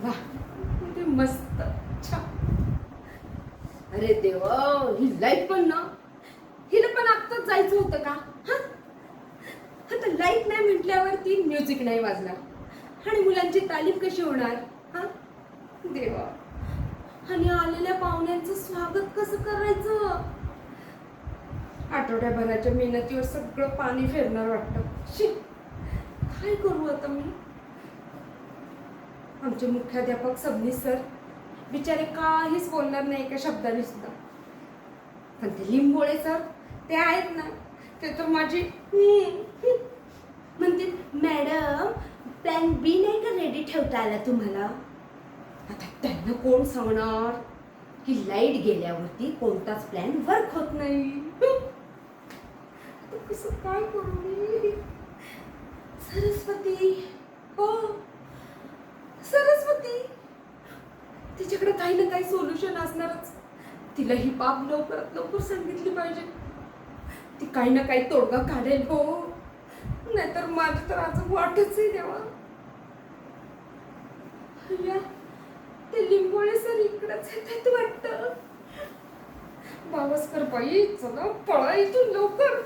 वा, किती मस्त, छान. अरे देवा, ही लाईट पण ना, हिला पण आत्ताच जायचं होतं का? हा, आता लाईट नाही म्हटल्यावरती म्युझिक नाही वाजणार आणि मुलांची तालीम कशी होणार? हा देवा, आणि आलेल्या पाहुण्यांचं स्वागत कसं करायचं? आठवड्याभराच्या मेहनतीवर सगळं पाणी फिरणार वाटतं. शी, काय करू आता मी? आमचे मुख्याध्यापक सबनीस सर बिचारे काहीच बोलणार नाही एका शब्दाने सुद्धा. पण ते लिंबोळे सर, ते आहेत ना, ते तर माझी म्हणतील, मॅडम प्लॅन बी नाही का रेडी ठेवता आला तुम्हाला? आता त्यांना कोण सांगणार की लाईट गेल्यावरती कोणताच प्लॅन वर्क होत नाही? कसं काय करू मी? सरस्वती, हो सरस्वती, तिच्याकडे काही ना काही सोल्युशन असणारच. तिला ही बाब लवकरात लवकर सांगितली पाहिजे. ती काही ना काही तोडगा काढेल हो, नाहीतर माझं तर आज वाटच आहे देवा. या, ते लिंबोळे सर इकडेच येतात वाटतं. बावस्कर बाई, चला पळा इथून लवकर.